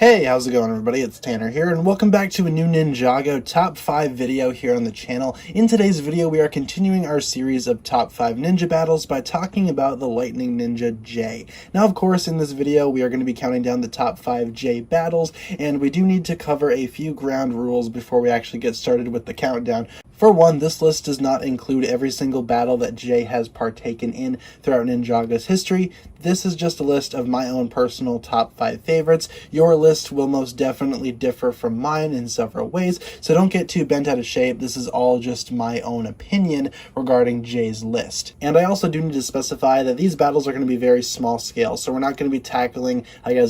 Hey, how's it going everybody? It's Tanner here, and welcome back to a new Ninjago Top 5 video here on the channel. In today's video, we are continuing our series of Top 5 Ninja battles by talking about the Lightning Ninja Jay. Now, of course, in this video, we are going to be counting down the Top 5 Jay battles, and we do need to cover a few ground rules before we actually get started with the countdown. For one, this list does not include every single battle that Jay has partaken in throughout Ninjago's history. This is just a list of my own personal top 5 favorites. Your list will most definitely differ from mine in several ways, so don't get too bent out of shape. This is all just my own opinion regarding Jay's list. And I also do need to specify that these battles are going to be very small scale, so we're not going to be tackling,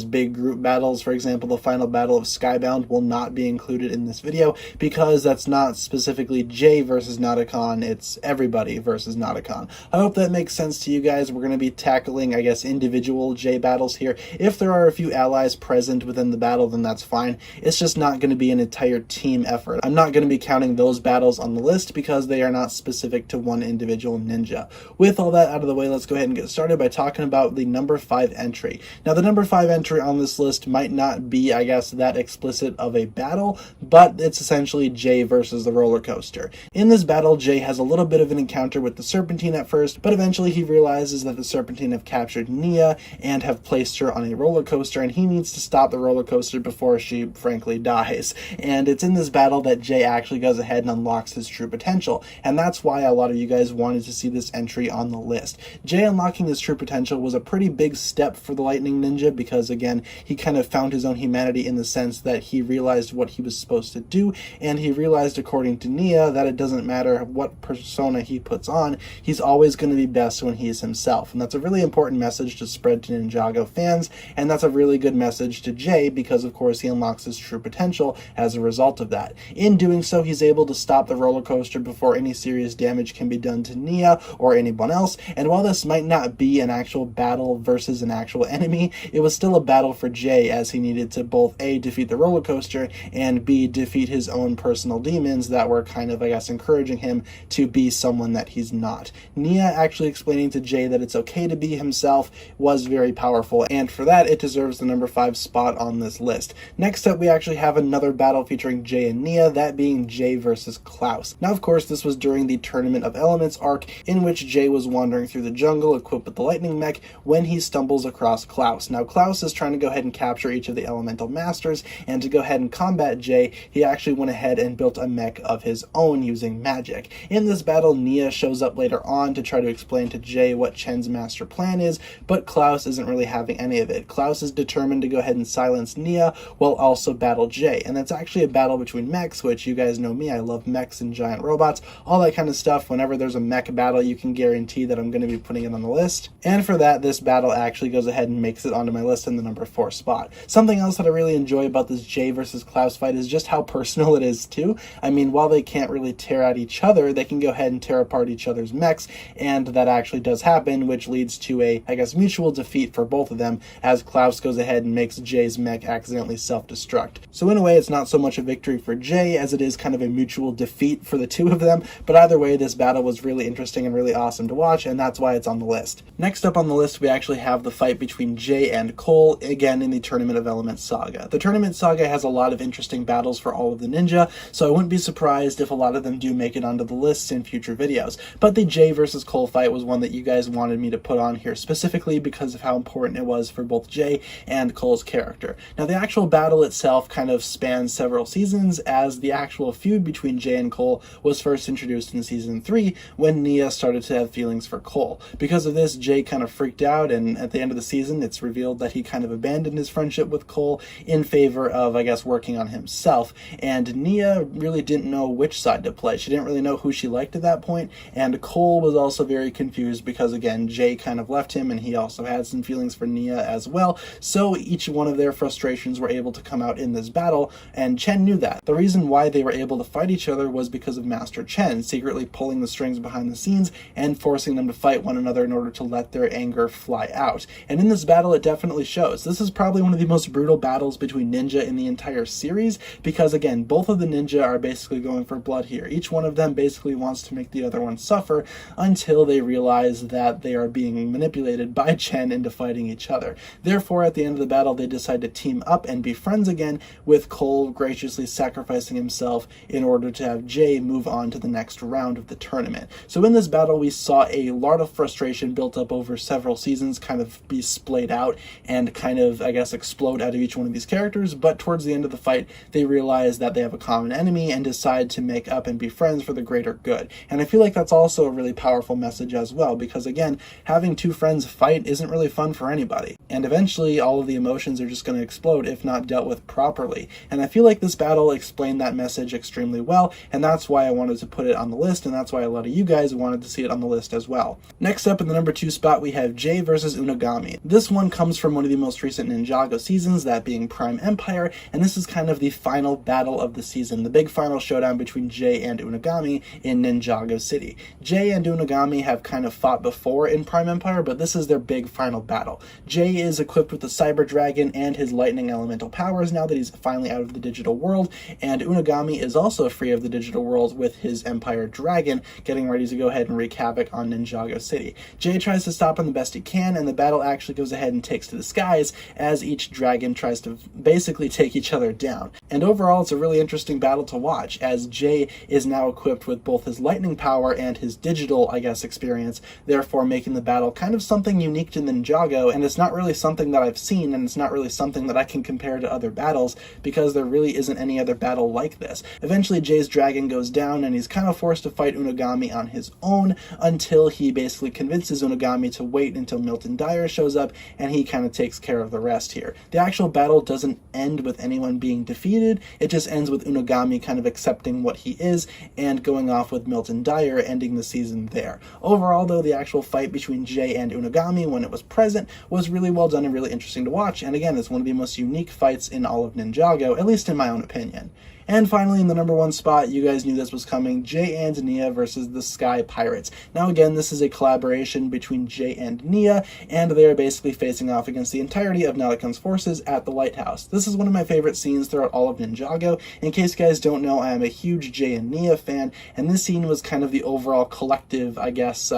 big group battles. For example, the final battle of Skybound will not be included in this video because that's not specifically Jay versus Nauticon, it's everybody versus Nauticon. I hope that makes sense to you guys. We're going to be tackling, individual Jay battles here. If there are a few allies present within the battle, then that's fine. It's just not going to be an entire team effort. I'm not going to be counting those battles on the list because they are not specific to one individual ninja. With all that out of the way, let's go ahead and get started by talking about the number 5 entry. Now, the number 5 entry on this list might not be, that explicit of a battle, but it's essentially Jay versus the Rollercoaster. In this battle, Jay has a little bit of an encounter with the Serpentine at first, but eventually he realizes that the Serpentine have captured Nya and have placed her on a roller coaster, and he needs to stop the roller coaster before she frankly dies. And it's in this battle that Jay actually goes ahead and unlocks his true potential, and that's why a lot of you guys wanted to see this entry on the list. Jay unlocking his true potential was a pretty big step for the Lightning Ninja because, again, he kind of found his own humanity in the sense that he realized what he was supposed to do, and he realized, according to Nya, that it doesn't matter what persona he puts on, he's always going to be best when he's himself. And that's a really important message to spread to Ninjago fans, and that's a really good message to Jay because, of course, he unlocks his true potential as a result of that. In doing so, he's able to stop the roller coaster before any serious damage can be done to Nya or anyone else, and while this might not be an actual battle versus an actual enemy, it was still a battle for Jay as he needed to both A, defeat the roller coaster, and B, defeat his own personal demons that were encouraging him to be someone that he's not. Nya actually explaining to Jay that it's okay to be himself was very powerful, and for that it deserves the number 5 spot on this list. Next up, we actually have another battle featuring Jay and Nya, that being Jay versus Klaus. Now, of course, this was during the Tournament of Elements arc in which Jay was wandering through the jungle equipped with the lightning mech when he stumbles across Klaus. Now, Klaus is trying to go ahead and capture each of the elemental masters, and to go ahead and combat Jay, he actually went ahead and built a mech of his own using magic. In this battle, Nya shows up later on to try to explain to Jay what Chen's master plan is, but Klaus isn't really having any of it. Klaus is determined to go ahead and silence Nya while also battle Jay, and that's actually a battle between mechs, which you guys know me, I love mechs and giant robots, all that kind of stuff. Whenever there's a mech battle, you can guarantee that I'm going to be putting it on the list, and for that, this battle actually goes ahead and makes it onto my list in the number 4 spot. Something else that I really enjoy about this Jay versus Klaus fight is just how personal it is too. While they can't really tear at each other, they can go ahead and tear apart each other's mechs, and that actually does happen, which leads to a, mutual defeat for both of them, as Klaus goes ahead and makes Jay's mech accidentally self-destruct. So in a way, it's not so much a victory for Jay as it is kind of a mutual defeat for the two of them, but either way, this battle was really interesting and really awesome to watch, and that's why it's on the list. Next up on the list, we actually have the fight between Jay and Cole, again in the Tournament of Elements saga. The Tournament saga has a lot of interesting battles for all of the ninja, so I wouldn't be surprised if a lot of them do make it onto the lists in future videos, but the Jay versus Cole fight was one that you guys wanted me to put on here specifically because of how important it was for both Jay and Cole's character. Now, the actual battle itself kind of spans several seasons, as the actual feud between Jay and Cole was first introduced in season 3 when Nya started to have feelings for Cole. Because of this, Jay kind of freaked out, and at the end of the season, it's revealed that he kind of abandoned his friendship with Cole in favor of, working on himself, and Nya really didn't know which side to play. She didn't really know who she liked at that point, and Cole was also very confused because, again, Jay kind of left him, and he also had some feelings for Nya as well, so each one of their frustrations were able to come out in this battle, and Chen knew that. The reason why they were able to fight each other was because of Master Chen secretly pulling the strings behind the scenes and forcing them to fight one another in order to let their anger fly out. And in this battle, it definitely shows. This is probably one of the most brutal battles between ninja in the entire series because, again, both of the ninja are basically going for blood here. Each one of them basically wants to make the other one suffer until they realize that they are being manipulated persuaded by Chen into fighting each other. Therefore, at the end of the battle, they decide to team up and be friends again, with Cole graciously sacrificing himself in order to have Jay move on to the next round of the tournament. So in this battle, we saw a lot of frustration built up over several seasons kind of be splayed out and kind of, I guess, explode out of each one of these characters, but towards the end of the fight, they realize that they have a common enemy and decide to make up and be friends for the greater good. And I feel like that's also a really powerful message as well, because again, having two friends fight isn't really fun for anybody. And eventually, all of the emotions are just going to explode if not dealt with properly. And I feel like this battle explained that message extremely well, and that's why I wanted to put it on the list, and that's why a lot of you guys wanted to see it on the list as well. Next up in the number 2 spot, we have Jay versus Unagami. This one comes from one of the most recent Ninjago seasons, that being Prime Empire, and this is kind of the final battle of the season, the big final showdown between Jay and Unagami in Ninjago City. Jay and Unagami have kind of fought before in Prime Empire, but this is their big final battle. Jay is equipped with the Cyber Dragon and his lightning elemental powers now that he's finally out of the digital world, and Unagami is also free of the digital world with his Empire Dragon, getting ready to go ahead and wreak havoc on Ninjago City. Jay tries to stop him the best he can, and the battle actually goes ahead and takes to the skies as each dragon tries to basically take each other down. And overall, it's a really interesting battle to watch, as Jay is now equipped with both his lightning power and his digital, I guess, experience, therefore making the battle kind of something unique to Ninjago, and it's not really something that I've seen, and it's not really something that I can compare to other battles, because there really isn't any other battle like this. Eventually, Jay's dragon goes down, and he's kind of forced to fight Unagami on his own, until he basically convinces Unagami to wait until Milton Dyer shows up, and he kind of takes care of the rest here. The actual battle doesn't end with anyone being defeated, it just ends with Unagami kind of accepting what he is, and going off with Milton Dyer, ending the season there. Overall, though, the actual fight between Jay and Unagami, when it was present, was really well done and really interesting to watch, and again, it's one of the most unique fights in all of Ninjago, at least in my own opinion. And finally, in the number 1 spot, you guys knew this was coming, Jay and Nya versus the Sky Pirates. Now again, this is a collaboration between Jay and Nya, and they are basically facing off against the entirety of Nalakon's forces at the lighthouse. This is one of my favorite scenes throughout all of Ninjago. In case you guys don't know, I am a huge Jay and Nya fan, and this scene was kind of the overall collective, I guess,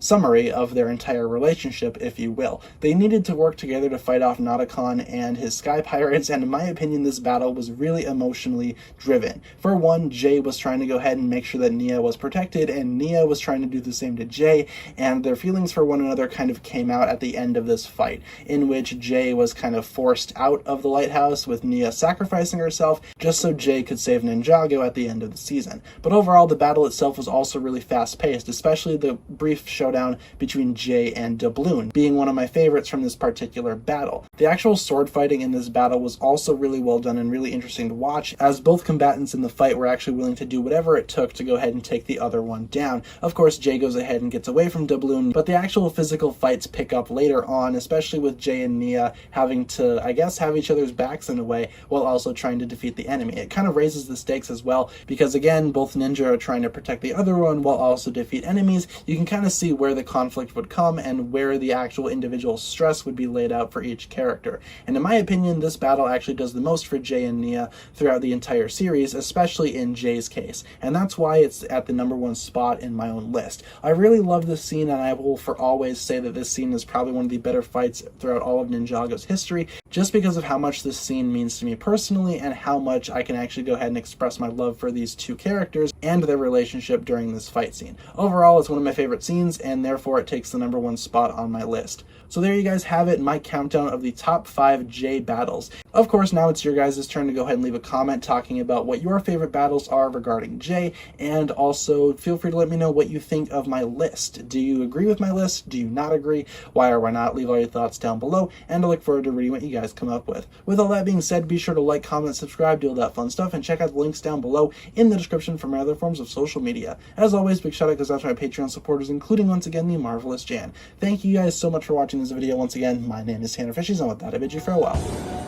summary of their entire relationship, if you will. They needed to work together to fight off Nalakon and his Sky Pirates, and in my opinion, this battle was really emotionally driven. For one, Jay was trying to go ahead and make sure that Nya was protected, and Nya was trying to do the same to Jay, and their feelings for one another kind of came out at the end of this fight, in which Jay was kind of forced out of the lighthouse, with Nya sacrificing herself just so Jay could save Ninjago at the end of the season. But overall, the battle itself was also really fast-paced, especially the brief showdown between Jay and Doubloon, being one of my favorites from this particular battle. The actual sword fighting in this battle was also really well done and really interesting to watch, as both combatants in the fight were actually willing to do whatever it took to go ahead and take the other one down. Of course, Jay goes ahead and gets away from Doubloon, but the actual physical fights pick up later on, especially with Jay and Nya having to, I guess, have each other's backs in a way, while also trying to defeat the enemy. It kind of raises the stakes as well, because again, both ninja are trying to protect the other one while also defeat enemies. You can kind of see where the conflict would come and where the actual individual stress would be laid out for each character. And in my opinion, this battle actually does the most for Jay and Nya throughout the entire series, especially in Jay's case, and that's why it's at the number 1 spot in my own list. I really love this scene, and I will for always say that this scene is probably one of the better fights throughout all of Ninjago's history, just because of how much this scene means to me personally, and how much I can actually go ahead and express my love for these two characters and their relationship during this fight scene. Overall, it's one of my favorite scenes, and therefore it takes the number 1 spot on my list. So there you guys have it, my countdown of the top 5 Jay battles. Of course, now it's your guys' turn to go ahead and leave a comment talking about what your favorite battles are regarding Jay, and also feel free to let me know what you think of my list. Do you agree with my list? Do you not agree? Why or why not? Leave all your thoughts down below, and I look forward to reading what you guys come up with. With all that being said, be sure to like, comment, subscribe, do all that fun stuff, and check out the links down below in the description for my other forms of social media. As always, big shout out goes out to my Patreon supporters, including once again the marvelous Jan. Thank you guys so much for watching this video. Once again, my name is TannerFishies, and with that I bid you farewell.